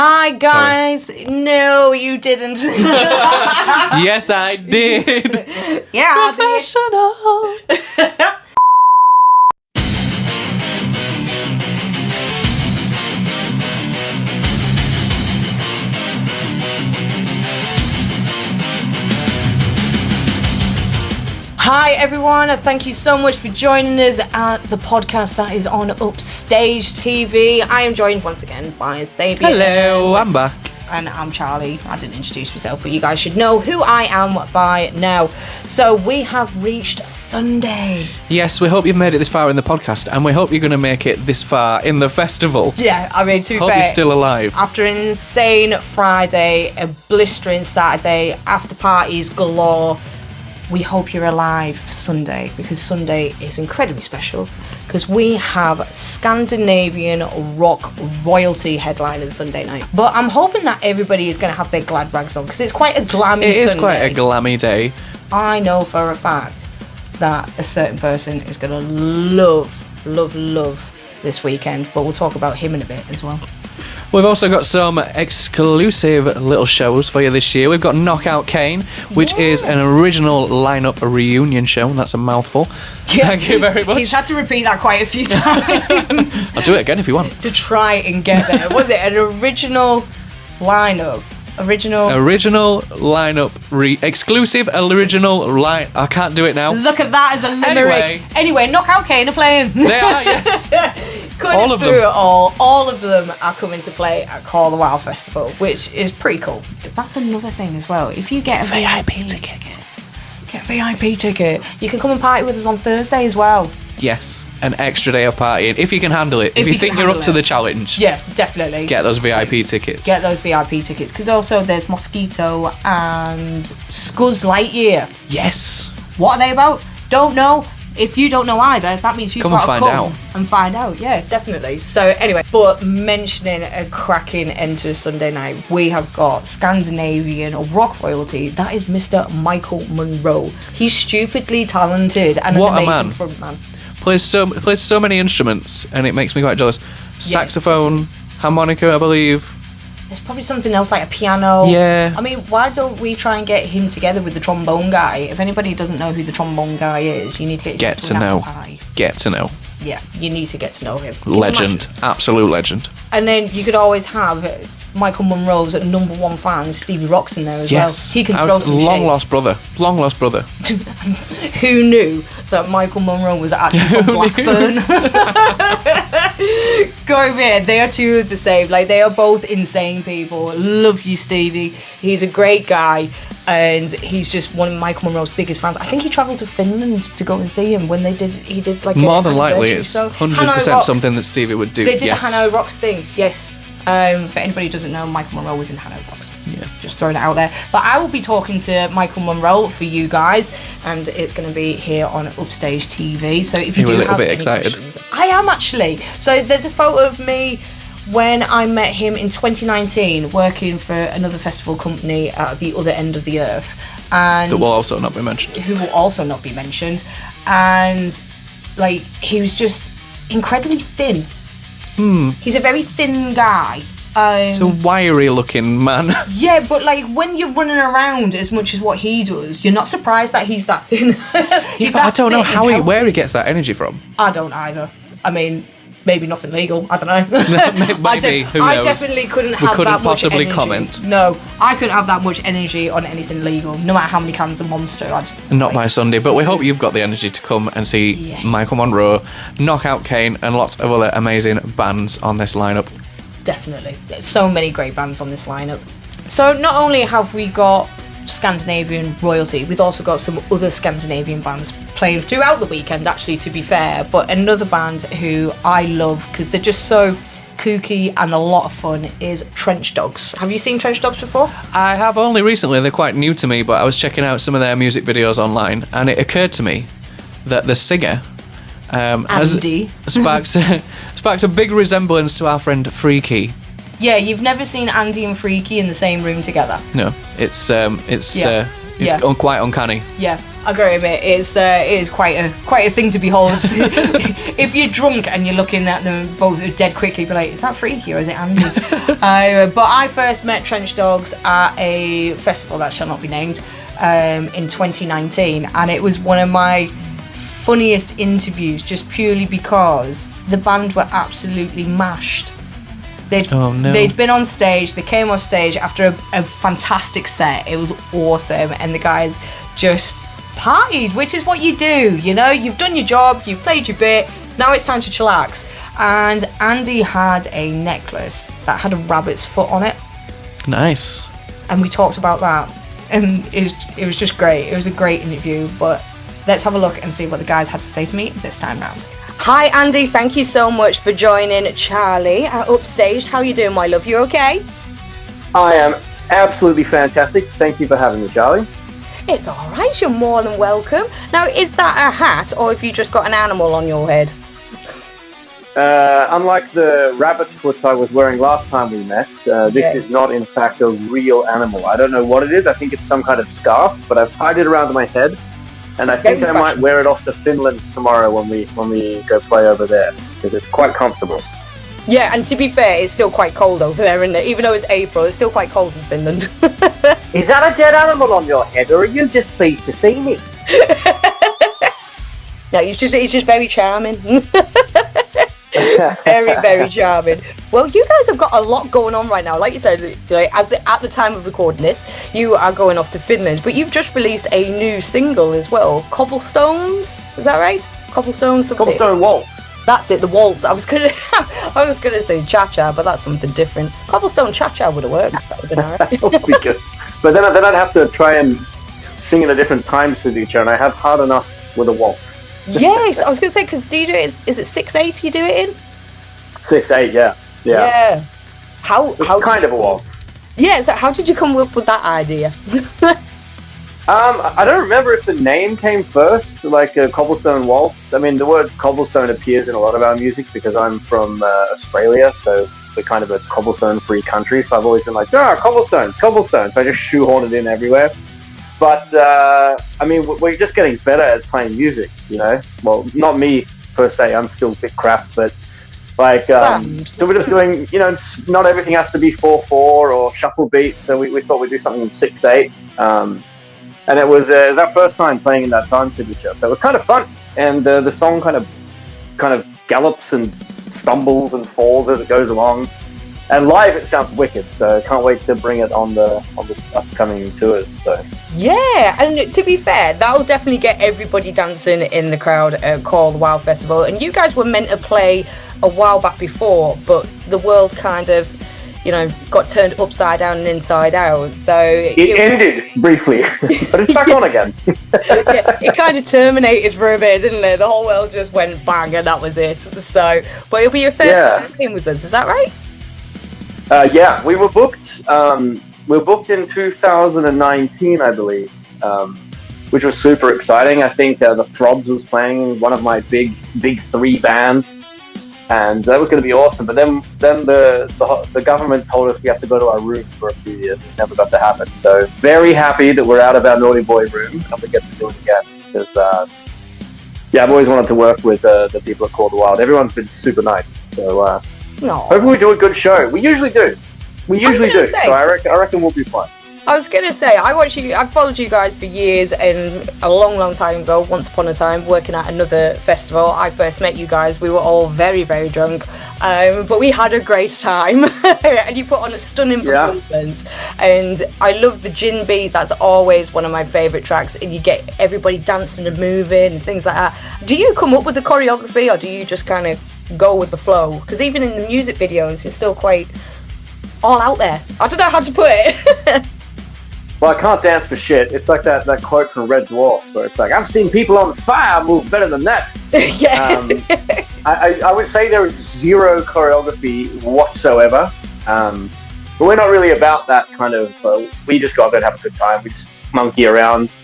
Hi guys. Sorry. No, you didn't. Yes, I did. Yeah, professional. Hi everyone, thank you so much for joining us at the podcast that is on Upstage TV. I am joined once again by Sabian. Hello, I'm back. And I'm Charlie. I didn't introduce myself, but you guys should know who I am by now. So we have reached Sunday. Yes, we hope you've made it this far in the podcast, and we hope you're going to make it this far in the festival. Yeah, I mean, to be fair, hope you're still alive. After an insane Friday, a blistering Saturday, after parties galore, we hope you're alive Sunday, because Sunday is incredibly special because we have Scandinavian rock royalty headlining Sunday night. But I'm hoping that everybody is going to have their glad rags on because it's quite a glammy Sunday. It is quite a glammy day. I know for a fact that a certain person is going to love this weekend, but we'll talk about him in a bit as well. We've also got some exclusive little shows for you this year. We've got Knockout Kane, which is an original lineup reunion show, and that's a mouthful. Yeah. Thank you very much. He's had to repeat that quite a few times. I'll do it again if you want. To try and get there. Was it an original lineup? Original lineup, exclusive original line. I can't do it now. Look at that as a limerick. Anyway, Knockout Kane are playing. They are, yes. All of them. All of them are coming to play at Call the Wild Festival, which is pretty cool. That's another thing as well. If you get a VIP ticket, you can come and party with us on Thursday as well. Yes, an extra day of partying if you can handle it. If you think you're up to the challenge, yeah, definitely get those VIP tickets. Because also there's Mosquito and Scuzz Lightyear. Yes. What are they about? Don't know. If you don't know either, that means you've got to come and find out. Yeah, definitely. So anyway, but mentioning a cracking end to a Sunday night, we have got Scandinavian rock royalty. That is Mr. Michael Monroe. He's stupidly talented and an amazing frontman. Plays so many instruments, and it makes me quite jealous. Saxophone, harmonica, I believe. There's probably something else like a piano. Yeah. I mean, why don't we try and get him together with the trombone guy? If anybody doesn't know who the trombone guy is, you need to get to know. Get to know. Yeah, you need to get to know him. Legend. Absolute legend. And then you could always have Michael Monroe's #1 fan, Stevie Rocks, in there as well. He can throw some long lost brother. Who knew that Michael Monroe was actually from Blackburn? Go admit, they are two of the same. Like, they are both insane people. Love you, Stevie. He's a great guy, and he's just one of Michael Monroe's biggest fans. I think he travelled to Finland to go and see him when he did like more than likely. It's 100% something that Stevie would do. They did a Hanoi Rocks thing. Yes. For anybody who doesn't know, Michael Monroe was in Hanoi Rocks. Yeah. Just throwing it out there. But I will be talking to Michael Monroe for you guys, and it's going to be here on Upstage TV. So if you do have any questions, I am actually. So there's a photo of me when I met him in 2019, working for another festival company at the other end of the earth, and that will also not be mentioned. And like, he was just incredibly thin. He's a very thin guy. It's a wiry looking man. Yeah, but like, when you're running around as much as what he does, you're not surprised that he's that thin. Yeah, but I don't know where he gets that energy from. I don't either. I mean, maybe nothing legal. I don't know. Maybe. Who knows? I definitely couldn't have that much energy. We couldn't possibly comment. No, I couldn't have that much energy on anything legal, no matter how many cans of Monster. Not by Sunday, but we hope you've got the energy to come and see Michael Monroe, Knockout Kane, and lots of other amazing bands on this lineup. Definitely. There's so many great bands on this lineup. So not only have we got Scandinavian royalty, we've also got some other Scandinavian bands playing throughout the weekend, actually, to be fair. But another band who I love because they're just so kooky and a lot of fun is Trench Dogs. Have you seen Trench Dogs before? I have only recently. They're quite new to me, but I was checking out some of their music videos online, and it occurred to me that the singer Andy sparks a big resemblance to our friend Freaky. Yeah, you've never seen Andy and Freaky in the same room together. No, it's It's quite uncanny. Yeah, I gotta admit, it is quite a thing to behold. If you're drunk and you're looking at them both dead quickly, be like, is that Freaky or is it Andy? But I first met Trench Dogs at a festival that shall not be named in 2019, and it was one of my funniest interviews, just purely because the band were absolutely mashed. They'd been on stage, they came off stage after a fantastic set. It was awesome, and the guys just partied, which is what you do, you know? You've done your job, you've played your bit, now it's time to chillax. And Andy had a necklace that had a rabbit's foot on it. Nice. And we talked about that, and it was just great. It was a great interview, but let's have a look and see what the guys had to say to me this time round. Hi Andy, thank you so much for joining Charlie at Upstaged. How are you doing, my love? You okay? I am absolutely fantastic. Thank you for having me, Charlie. It's alright, you're more than welcome. Now, is that a hat, or have you just got an animal on your head? Unlike the rabbit's foot I was wearing last time we met, this is not in fact a real animal. I don't know what it is. I think it's some kind of scarf, but I've tied it around my head. And I think I might wear it off to Finland tomorrow when we go play over there, because it's quite comfortable. Yeah, and to be fair, it's still quite cold over there, isn't it? Even though it's April, it's still quite cold in Finland. Is that a dead animal on your head, or are you just pleased to see me? No, he's just very charming. Very, very charming. Well, you guys have got a lot going on right now. Like you said, at the time of recording this, you are going off to Finland, but you've just released a new single as well, Cobblestones. Is that right? Cobblestones. Cobblestone Waltz. That's it, the waltz. I was gonna say cha-cha, but that's something different. Cobblestone cha-cha would have worked. That would have been alright. That would be good. But then I'd have to try and sing in a different time signature, and I have hard enough with a waltz. Yes, I was going to say, because do you do it, is it 6/8 you do it in? 6/8, yeah. How kind of a waltz. Yeah, so how did you come up with that idea? I don't remember if the name came first, like a cobblestone waltz. I mean, the word cobblestone appears in a lot of our music because I'm from Australia, so we're kind of a cobblestone-free country, so I've always been like, cobblestones. So I just shoehorn it in everywhere. But, I mean, we're just getting better at playing music, you know? Well, not me, per se. I'm still a bit crap, but, like, so we're just doing, you know, not everything has to be 4/4 or shuffle beat, so we thought we'd do something in 6/8. And it was our first time playing in that time signature, so it was kind of fun. And the song kind of gallops and stumbles and falls as it goes along. And live, it sounds wicked, so can't wait to bring it on the upcoming tours. So yeah, and to be fair, that'll definitely get everybody dancing in the crowd at Call the Wild Festival. And you guys were meant to play a while back before, but the world kind of, you know, got turned upside down and inside out. So it ended briefly, but it's back on again. Yeah, it kind of terminated for a bit, didn't it? The whole world just went bang, and that was it. So, but it'll be your first time playing with us, is that right? Yeah, we were booked. We were booked in 2019, I believe, which was super exciting. I think the Throbs was playing, one of my big three bands, and that was going to be awesome. But then the government told us we have to go to our room for a few years. It never got to happen. So very happy that we're out of our naughty boy room and we get to do it again. Because I've always wanted to work with the people at Call the Wild. Everyone's been super nice. So. Hopefully we do a good show. We usually do. So I reckon we'll be fine. I was going to say, I followed you guys for years, and a long time ago, once upon a time, working at another festival, I first met you guys. We were all very, very drunk, but we had a great time, and you put on a stunning performance, and I love the gin beat. That's always one of my favourite tracks, and you get everybody dancing and moving and things like that. Do you come up with the choreography, or do you just kind of go with the flow? Because even in the music videos, you're still quite all out there. I don't know how to put it. Well, I can't dance for shit. It's like that quote from Red Dwarf where it's like, I've seen people on fire move better than that. Yeah. I would say there is zero choreography whatsoever. But we're not really about that kind of, we just go up there and have a good time. We just monkey around.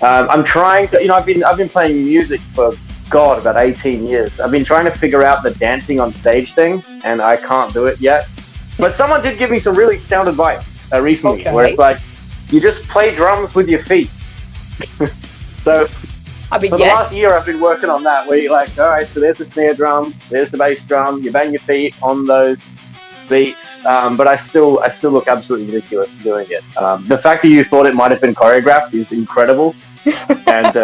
I'm trying to, I've been playing music for, about 18 years. I've been trying to figure out the dancing on stage thing, and I can't do it yet. But someone did give me some really sound advice recently, where it's like, you just play drums with your feet. So I mean, for the last year, I've been working on that, where you're like, all right, so there's the snare drum, there's the bass drum, you bang your feet on those beats, but I still look absolutely ridiculous doing it. The fact that you thought it might have been choreographed is incredible, and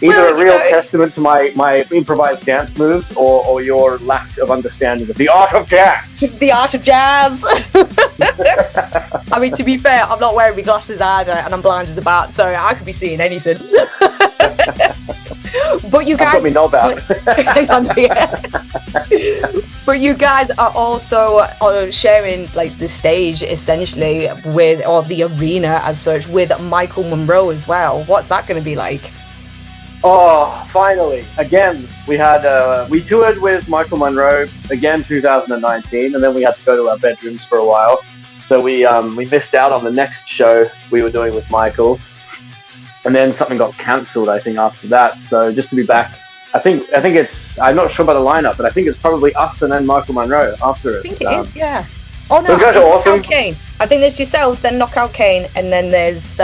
either a real testament to my improvised dance moves or your lack of understanding of the art of jazz. The art of jazz. I mean, to be fair, I'm not wearing my glasses either, and I'm blind as a bat, so I could be seeing anything. But you guys, I've got me knob out. But you guys are also sharing like the stage essentially with, or the arena as such, with Michael Monroe as well. What's that going to be like? Oh, finally! Again, we toured with Michael Monroe again 2019, and then we had to go to our bedrooms for a while. So we missed out on the next show we were doing with Michael, and then something got cancelled, I think, after that. So just to be back, I think it's, I'm not sure about the lineup, but I think it's probably us and then Michael Monroe after it. I think it is, yeah. Oh no, those guys are awesome. Kane. I think there's yourselves, then Knockout Kane, and then there's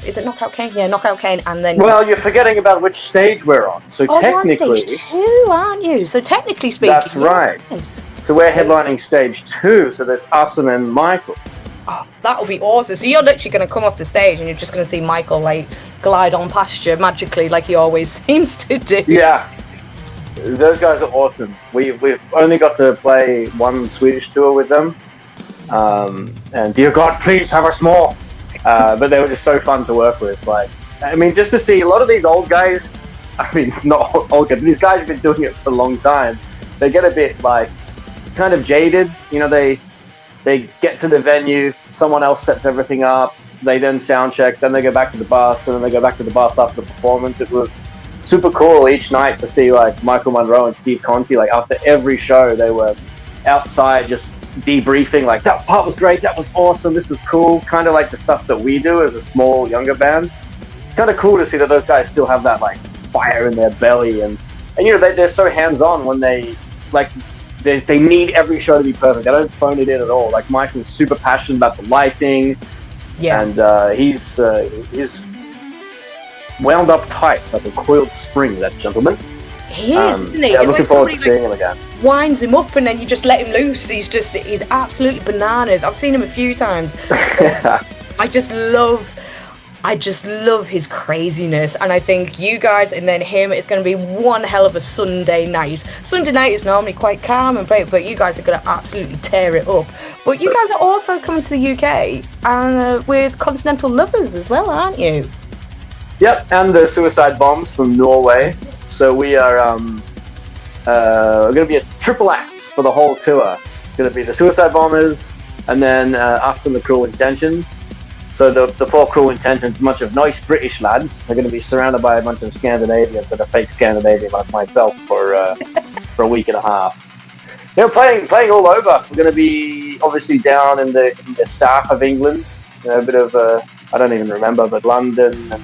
is it Knockout Kane? Yeah, Knockout Kane, and then. Well, you're forgetting about which stage we're on. So technically, you're on stage 2, aren't you? So technically speaking, that's right. Yes. So we're headlining stage 2. So there's us and then Michael. Oh, that'll be awesome. So you're literally going to come off the stage and you're just going to see Michael like glide on past you magically, like he always seems to do. Yeah. Those guys are awesome. We've only got to play one Swedish tour with them. And dear God, please have us more. But they were just so fun to work with. Like, I mean, just to see a lot of these old guys, I mean, not old guys, these guys have been doing it for a long time. They get a bit like kind of jaded. You know, they get to the venue, someone else sets everything up, they then sound check, then they go back to the bus, and then they go back to the bus after the performance. It was super cool each night to see like Michael Monroe and Steve Conti, like after every show they were outside just debriefing, like that part was great, that was awesome, this was cool, kind of like the stuff that we do as a small younger band. It's kind of cool to see that those guys still have that like fire in their belly, and you know they're so hands-on when they like they need every show to be perfect. They don't phone it in at all. Like Michael's super passionate about the lighting, and he's wound up tight like a coiled spring, that gentleman. He is, isn't he? Yeah, it's looking like forward to seeing him again. Winds him up and then you just let him loose. He's absolutely bananas. I've seen him a few times. I just love his craziness, and I think you guys and then him, it's going to be one hell of a Sunday night. Sunday night is normally quite calm and great, but you guys are going to absolutely tear it up. But you guys are also coming to the UK and with Continental Lovers as well, aren't you? Yep, and the Suicide Bombs from Norway. So we are going to be a triple act for the whole tour. It's going to be the Suicide Bombers, and then us and the Cruel Intentions. So the four Cruel Intentions, a bunch of nice British lads, are going to be surrounded by a bunch of Scandinavians that are fake Scandinavian like myself for a week and a half. You know, playing all over. We're going to be obviously down in the south of England. You know, a bit of I don't even remember, but London and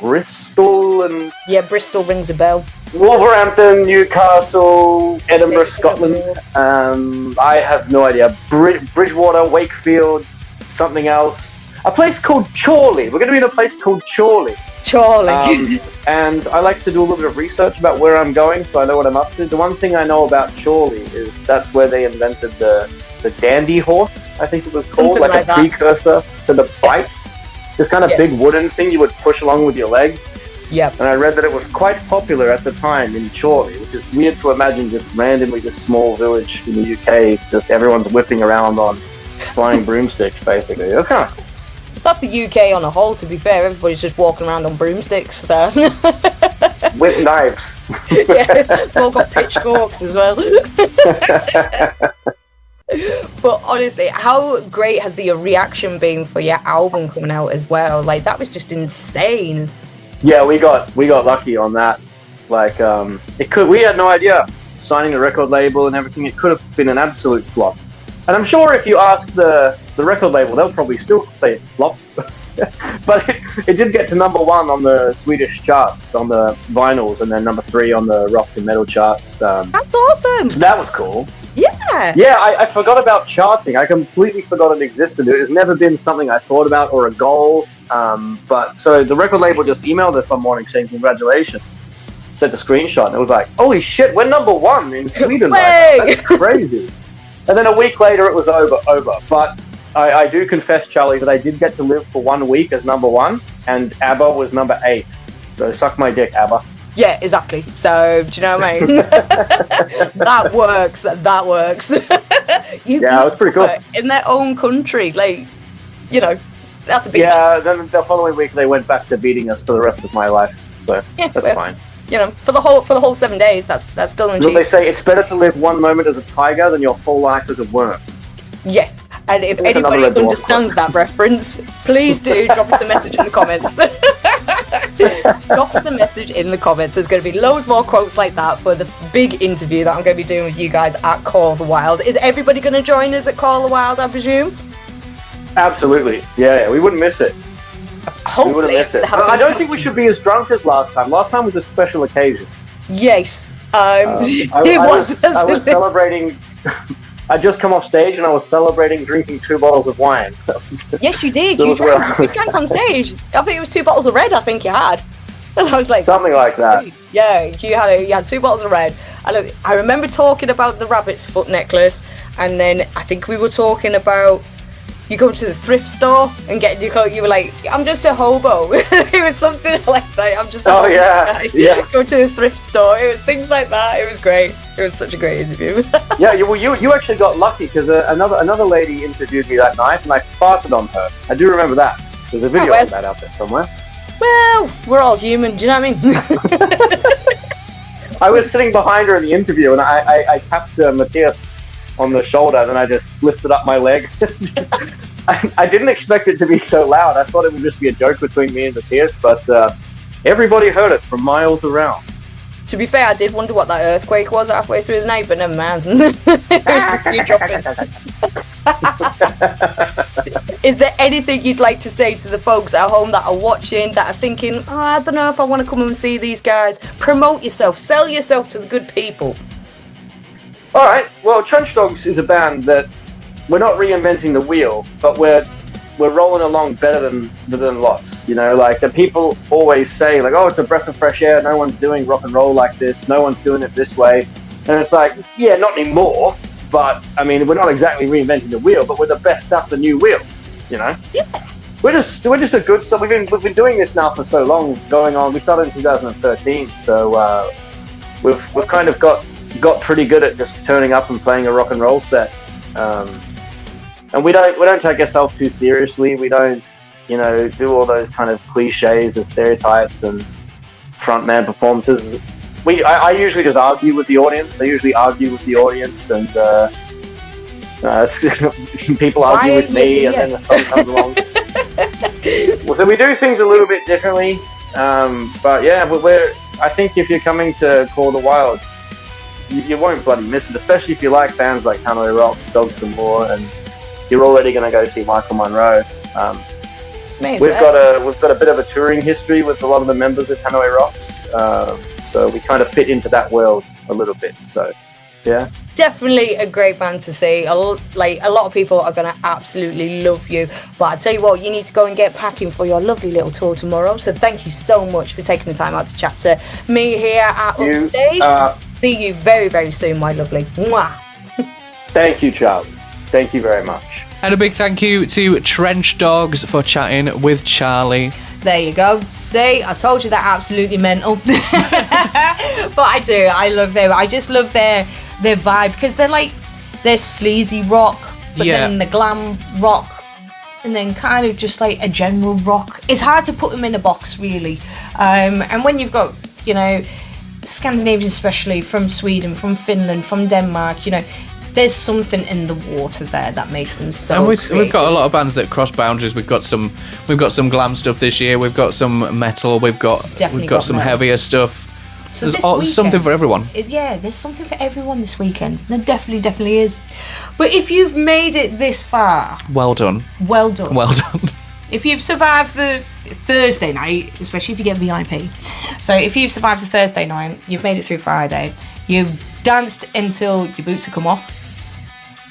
Bristol and Bristol rings a bell. Wolverhampton, Newcastle, Edinburgh, Scotland. I have no idea. Bridgewater, Wakefield, something else. A place called Chorley. We're going to be in a place called Chorley. And I like to do a little bit of research about where I'm going, so I know what I'm up to. The one thing I know about Chorley is that's where they invented the dandy horse, I think it was called, like a precursor to the bike. This kind of big wooden thing you would push along with your legs. Yep. And I read that it was quite popular at the time in Chorley, which is weird to imagine just randomly this small village in the UK. It's just everyone's whipping around on flying broomsticks, basically. That's kind of cool. That's the UK on a whole, to be fair. Everybody's just walking around on broomsticks. So. With knives. Yeah, we've all got pitchforks as well. But honestly, how great has the reaction been for your album coming out as well? Like, that was just insane. Yeah, we got lucky on that. Like, we had no idea signing a record label and everything. It could have been an absolute flop. And I'm sure if you ask the record label, they'll probably still say it's a flop. But it did get to number 1 on the Swedish charts, on the vinyls, and then number 3 on the rock and metal charts. That's awesome. So that was cool. Yeah. Yeah, I forgot about charting. I completely forgot it existed. It has never been something I thought about or a goal. But so the record label just emailed us one morning saying congratulations. Sent a screenshot and it was like, holy shit, we're number 1 in Sweden right now. That's crazy. And then a week later it was over. But I do confess, Charlie, that I did get to live for 1 week as number 1 and ABBA was number 8. So suck my dick, ABBA. Yeah, exactly. So, do you know what I mean? That works. Yeah, it was pretty cool. In their own country, like, you know, that's a big... Yeah, then the following week they went back to beating us for the rest of my life. So, yeah, that's fine. You know, for the whole 7 days, that's still an achievement. They say it's better to live one moment as a tiger than your whole life as a worm. Yes, and if anybody understands that reference, please do drop us a message in the comments. Drop us a message in the comments. There's going to be loads more quotes like that for the big interview that I'm going to be doing with you guys at Call of the Wild. Is everybody going to join us at Call of the Wild, I presume? Absolutely. Yeah, we wouldn't miss it. Hopefully. We wouldn't miss it. I don't think we should be as drunk as last time. Last time was a special occasion. Yes. I was celebrating... I'd just come off stage and I was celebrating drinking 2 bottles of wine. Yes, you did. You drank on stage. I think it was 2 bottles of red. I think you had. And I was like, something like that. Yeah, you had 2 bottles of red. And I remember talking about the rabbit's foot necklace, and then I think we were talking about you go to the thrift store and get your coat. You were like, I'm just a hobo. It was something like that. I'm just a hobo guy. Yeah. Go to the thrift store. It was things like that. It was great. It was such a great interview. Yeah, you actually got lucky because another lady interviewed me that night and I farted on her. I do remember that. There's a video of that out there somewhere. Well, we're all human. Do you know what I mean? I was sitting behind her in the interview and I tapped Matthias on the shoulder and then I just lifted up my leg. I didn't expect it to be so loud. I thought it would just be a joke between me and Matthias, but everybody heard it from miles around. To be fair, I did wonder what that earthquake was halfway through the night, but never mind. It was just you dropping. Is there anything you'd like to say to the folks at home that are watching, that are thinking, oh, I don't know if I want to come and see these guys? Promote yourself. Sell yourself to the good people. All right. Well, Trench Dogs is a band that we're not reinventing the wheel, but we're rolling along better than lots. You know, like the people always say, like, oh, it's a breath of fresh air. No one's doing rock and roll like this. No one's doing it this way. And it's like, yeah, not anymore. But I mean, we're not exactly reinventing the wheel, but we're the best stuff, the new wheel. You know, yeah. We're just a good. So we've been doing this now for so long. Going on, we started in 2013, so we've kind of got pretty good at just turning up and playing a rock and roll set. And we don't take ourselves too seriously. We don't, do all those kind of cliches and stereotypes and frontman performances. I usually just argue with the audience. And people argue with me, and then the song comes along. So we do things a little bit differently. But yeah, I think if you're coming to Call the Wild, you won't bloody miss it, especially if you like bands like Hanoi Rocks, Dogs D'Amour, and you're already going to go see Michael Monroe. We've got a bit of a touring history with a lot of the members of Hanoi Rocks, so we kind of fit into that world a little bit. So, yeah. Definitely a great band to see. A lot of people are going to absolutely love you. But I tell you what, you need to go and get packing for your lovely little tour tomorrow. So thank you so much for taking the time out to chat to me here at Upstage. See you very, very soon, my lovely. Mwah. Thank you, Charlie. Thank you very much. And a big thank you to Trench Dogs for chatting with Charlie. There you go. See, I told you that absolutely mental. But I do. I love them. I just love their vibe because they're sleazy rock, but then the glam rock, and then kind of just like a general rock. It's hard to put them in a box, really. And when you've got, Scandinavians, especially from Sweden, from Finland, from Denmark, there's something in the water there that makes them so. And we've got a lot of bands that cross boundaries. We've got some glam stuff this year. We've got some metal. We've got some heavier stuff. So there's something for everyone. There's something for everyone this weekend. There definitely is. But if you've made it this far, well done. Well done. Well done. If you've survived the Thursday night, especially if you get VIP. So if you've survived the Thursday night, you've made it through Friday. You've danced until your boots have come off.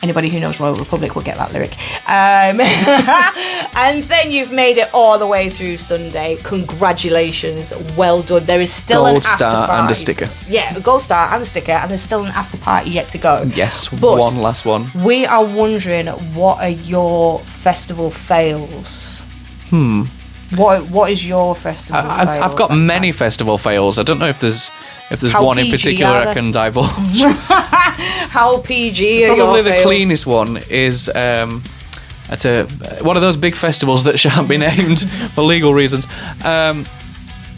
Anybody who knows Royal Republic will get that lyric. And then you've made it all the way through Sunday. Congratulations. Well done. There is still an after party. Gold star and a sticker. Yeah, a gold star and a sticker, and there's still an after party yet to go. Yes, But one last one. we are wondering, what are your festival fails? What is your festival fail? I've got many festival fails. I don't know if there's How one in PG particular are I they? can divulge. How PG are Probably your the fails? cleanest one is at one of those big festivals that shan't be named for legal reasons.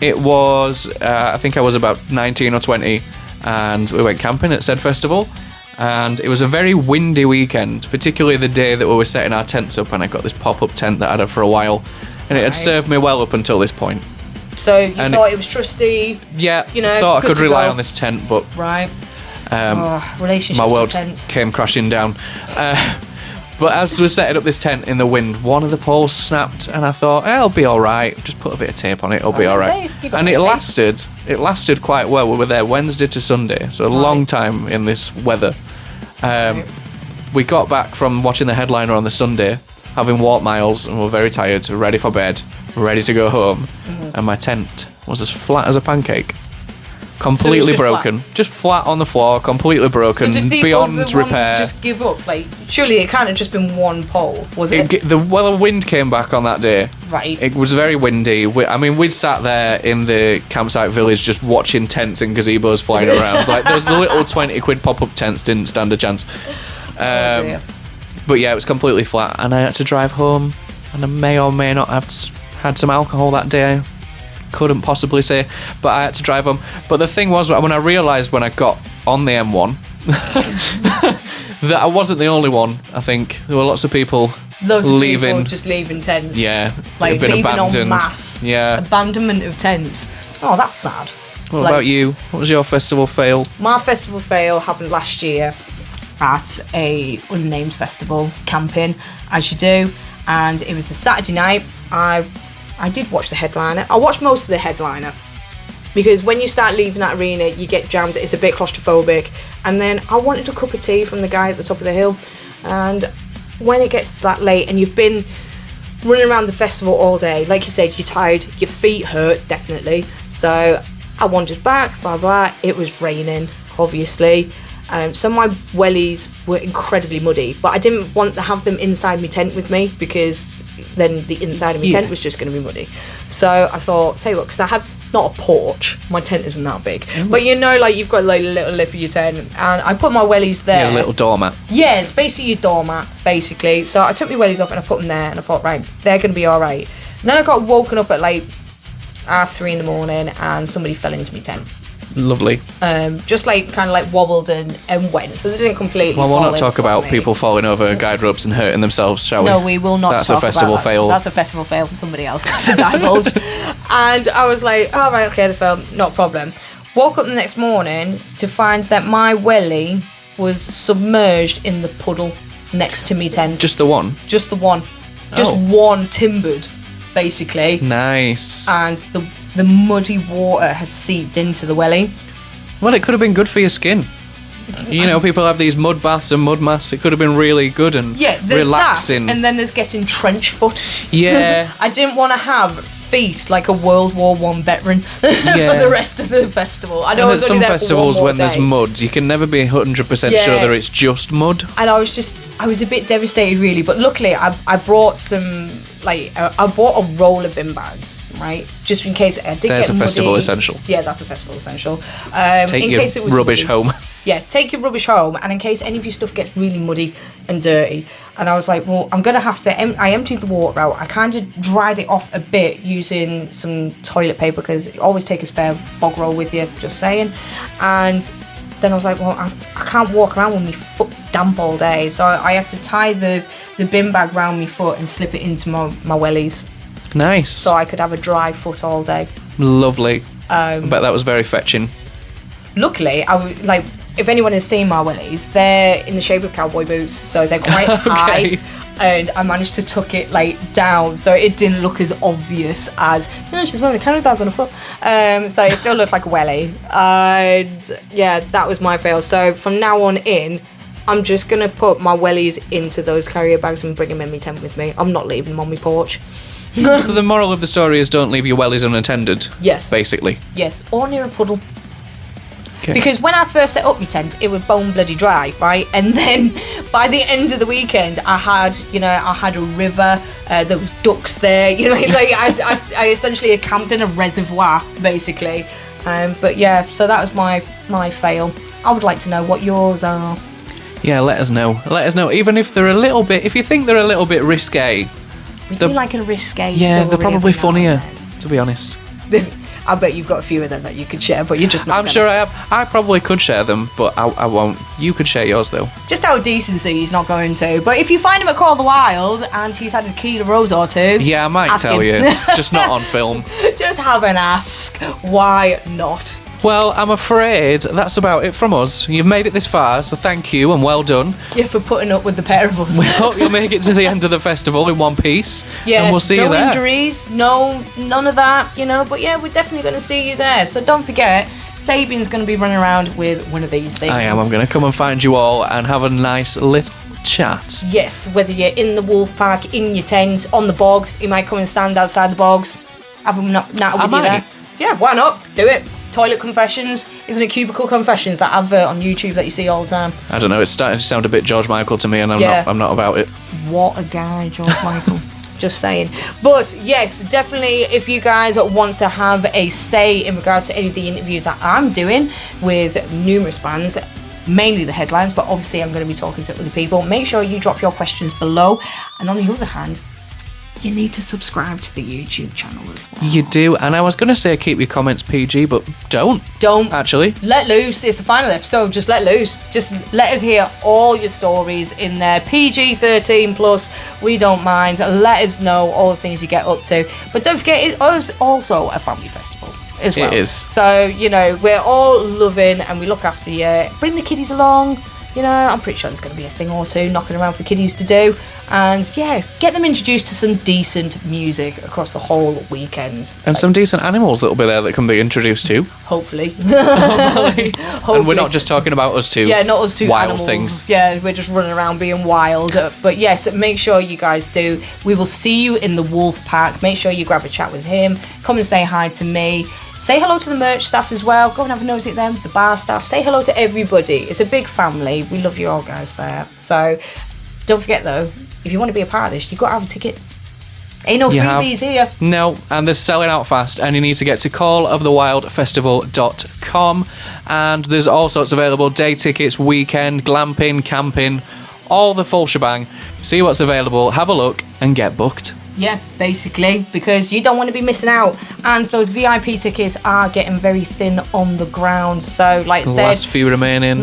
It was, I think I was about 19 or 20, and we went camping at said festival. And it was a very windy weekend, particularly the day that we were setting our tents up, and I got this pop-up tent that I'd had for a while, and it had served me well up until this point. So you thought it was trusty? Yeah, You know, thought I good could to rely go. on this tent, but Right. Relationships my world with tents. came crashing down. But as we were setting up this tent in the wind, one of the poles snapped, and I thought, it'll be all right. Just put a bit of tape on it, it'll be all right. And it lasted. It lasted quite well. We were there Wednesday to Sunday, so a long time in this weather. We got back from watching the headliner on the Sunday, having walked miles, and we were very tired, ready for bed, ready to go home, and my tent was as flat as a pancake. Completely just broken. Just flat on the floor, completely broken, So did the beyond other repair. ones just give up? Like, surely it can't have just been one pole, was it? The wind came back on that day. Right. It was very windy. We'd sat there in the campsite village just watching tents and gazebos flying around. Like, those little 20 quid pop-up tents didn't stand a chance. Oh, dear. But yeah, it was completely flat, and I had to drive home, and I may or may not have had some alcohol that day. Couldn't possibly say, but I had to drive home. But the thing was, when I realised when I got on the M1 that I wasn't the only one. I think there were lots of people leaving. People just leaving tents. Yeah, Like been leaving abandoned. en masse. Yeah. Abandonment of tents. Oh, that's sad. What Like, about you? What was your festival fail? My festival fail happened last year at a unnamed festival, camping, as you do, and it was the Saturday night. I did watch the headliner. I watched most of the headliner because when you start leaving that arena, you get jammed. It's a bit claustrophobic. And then I wanted a cup of tea from the guy at the top of the hill. And when it gets that late and you've been running around the festival all day, like you said, you're tired, your feet hurt, definitely. So I wandered back, blah, blah. It was raining, obviously. So my wellies were incredibly muddy, but I didn't want to have them inside my tent with me because then the inside of my tent was just going to be muddy. So I thought, tell you what, because I had not a porch, my tent isn't that big, but you know, like you've got like a little lip of your tent, and I put my wellies there. Yeah, a little doormat. Yeah, basically your doormat, basically. So I took my wellies off and I put them there, and I thought, right, they're going to be all right. And then I got woken up at like 3:30 in the morning, and somebody fell into my tent. Lovely. Just like kind of like wobbled and went, so they didn't completely. Well, we'll fall not in talk for about me. people falling over guide ropes and hurting themselves, shall we? No, we will not. That's talk a festival about that. fail. That's a festival fail for somebody else to divulge. And I was like, all right, okay, the film, not a problem. Woke up the next morning to find that my welly was submerged in the puddle next to me tent. Just the one? Just the one. Just one timbered, basically. Nice. And the muddy water had seeped into the welly. Well, it could have been good for your skin. You know, people have these mud baths and mud masks. It could have been really good and there's relaxing. That, and then there's getting trench foot. Yeah. I didn't want to have feet like a World War I veteran for the rest of the festival. I know And I at was some only there for festivals one more when there's day. mud, you can never be 100% sure that it's just mud. And I was a bit devastated really, but luckily I brought some, I bought a roll of bin bags, right? Just in case I did There's get a festival muddy. essential. Yeah, that's a festival essential. Take in your case it was rubbish muddy. home. Yeah, take your rubbish home, and in case any of your stuff gets really muddy and dirty. And I was like, well, I'm going to have to... I emptied the water out. I kind of dried it off a bit using some toilet paper, because you always take a spare bog roll with you, just saying. And then I was like, well, I can't walk around with my foot damp all day. So I had to tie the bin bag round my foot and slip it into my wellies. Nice. So I could have a dry foot all day. Lovely. I bet that was very fetching. Luckily, if anyone has seen my wellies, they're in the shape of cowboy boots, so they're quite high, and I managed to tuck it down so it didn't look as obvious as, no, she's wearing a carry bag on her foot. So it still looked like a welly, and yeah, that was my fail. So from now on in, I'm just going to put my wellies into those carrier bags and bring them in my tent with me. I'm not leaving them on my porch. So the moral of the story is don't leave your wellies unattended. Yes. Basically. Yes, or near a puddle. Okay. Because when I first set up my tent, it was bone bloody dry, right? And then by the end of the weekend, I had a river, there was ducks there, like I essentially had camped in a reservoir, basically. But yeah, so that was my fail. I would like to know what yours are. Yeah, let us know. Let us know, even if they're if you think they're a little bit risque. We do like a risque story. Yeah, they're probably every now funnier, and then. to be honest. I bet you've got a few of them that you could share, but you're just not I'm gonna. sure I have. I probably could share them, but I won't. You could share yours, though. Just out of decency, he's not going to. But if you find him at Call the Wild and he's had a tequila rose or two... Yeah, I might ask tell him. you. Just not on film. Just have an ask. Why not? Well, I'm afraid that's about it from us. You've made it this far, so thank you and well done. Yeah, for putting up with the pair of us. We hope you'll make it to the end of the festival in one piece. Yeah, and we'll see you there. No injuries, none of that, But yeah, we're definitely going to see you there. So don't forget, Sabian's going to be running around with one of these things. I am. I'm going to come and find you all and have a nice little chat. Yes, whether you're in the wolf pack, in your tent, on the bog, you might come and stand outside the bogs. Have a natter with you there. Yeah, why not? Do it. Toilet Confessions. Isn't it Cubicle Confessions, that advert on YouTube that you see all the time? I don't know, it's starting to sound a bit George Michael to me, and I'm not about it. What a guy, George Michael. Just saying. But yes, definitely, if you guys want to have a say in regards to any of the interviews that I'm doing with numerous bands, mainly the headlines, but obviously I'm going to be talking to other people, make sure you drop your questions below. And on the other hand, you need to subscribe to the YouTube channel as well. You do, and I was going to say keep your comments PG, but don't. Don't. Actually. Let loose. It's the final episode. Just let loose. Just let us hear all your stories in there. PG-13 plus. We don't mind. Let us know all the things you get up to. But don't forget, it's also a family festival as well. It is. So, we're all loving and we look after you. Bring the kiddies along. I'm pretty sure there's going to be a thing or two knocking around for kiddies to do. And yeah, get them introduced to some decent music across the whole weekend. And some decent animals that'll be there that can be introduced to. Hopefully. Hopefully. And we're not just talking about us two. Yeah, not us two wild animals. Things. Yeah, we're just running around being wild. But yes, make sure you guys do. We will see you in the Wolf Pack. Make sure you grab a chat with him. Come and say hi to me. Say hello to the merch staff as well. Go and have a nosy at them, the bar staff. Say hello to everybody. It's a big family. We love you all guys there. So don't forget though, if you want to be a part of this, you've got to have a ticket. Ain't no freebies here. No, and they're selling out fast, and you need to get to callofthewildfestival.com, and there's all sorts available: day tickets, weekend, glamping, camping, all the full shebang. See what's available, have a look, and get booked. Yeah, basically, because you don't want to be missing out. And those VIP tickets are getting very thin on the ground. So, like I said, Last few remaining.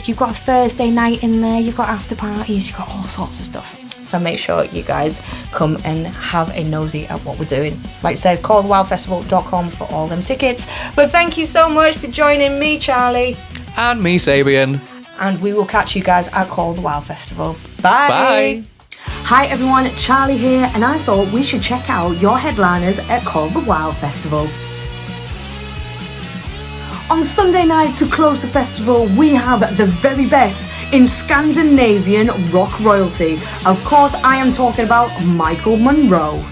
You've got a Thursday night in there. You've got after parties. You've got all sorts of stuff. So make sure you guys come and have a nosy at what we're doing. Like I said, callthewildfestival.com for all them tickets. But thank you so much for joining me, Charlie. And me, Sabian. And we will catch you guys at Call the Wild Festival. Bye. Bye. Hi everyone, Charlie here, and I thought we should check out your headliners at Call the Wild Festival. On Sunday night, to close the festival, we have the very best in Scandinavian rock royalty. Of course, I am talking about Michael Monroe.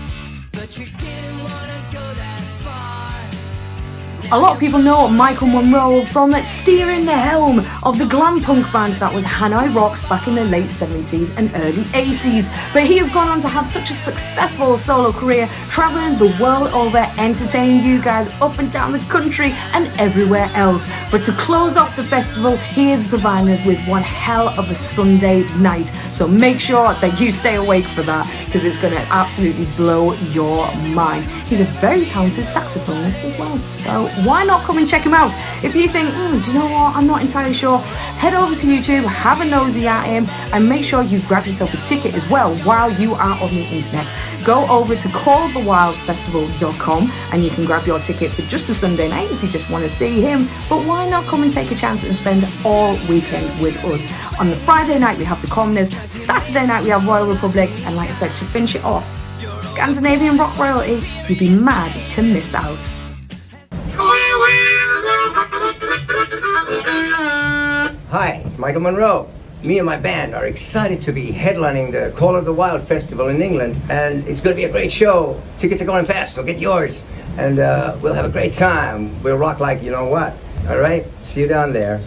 A lot of people know Michael Monroe from steering the helm of the glam punk band that was Hanoi Rocks back in the late 70s and early 80s. But he has gone on to have such a successful solo career, traveling the world over, entertaining you guys up and down the country and everywhere else. But to close off the festival, he is providing us with one hell of a Sunday night. So make sure that you stay awake for that, because it's going to absolutely blow your mind. He's a very talented saxophonist as well. So why not come and check him out? If you think, do you know what, I'm not entirely sure, head over to YouTube, have a nosy at him, and make sure you grab yourself a ticket as well while you are on the internet. Go over to callthewildfestival.com and you can grab your ticket for just a Sunday night if you just want to see him. But why not come and take a chance and spend all weekend with us? On the Friday night we have the Commoners, Saturday night we have Royal Republic, and like I said, to finish it off, Scandinavian rock royalty. You'd be mad to miss out. Hi, it's Michael Monroe. Me and my band are excited to be headlining the Call of the Wild Festival in England, and it's going to be a great show. Tickets are going fast, so get yours. And we'll have a great time. We'll rock like you know what. All right? See you down there.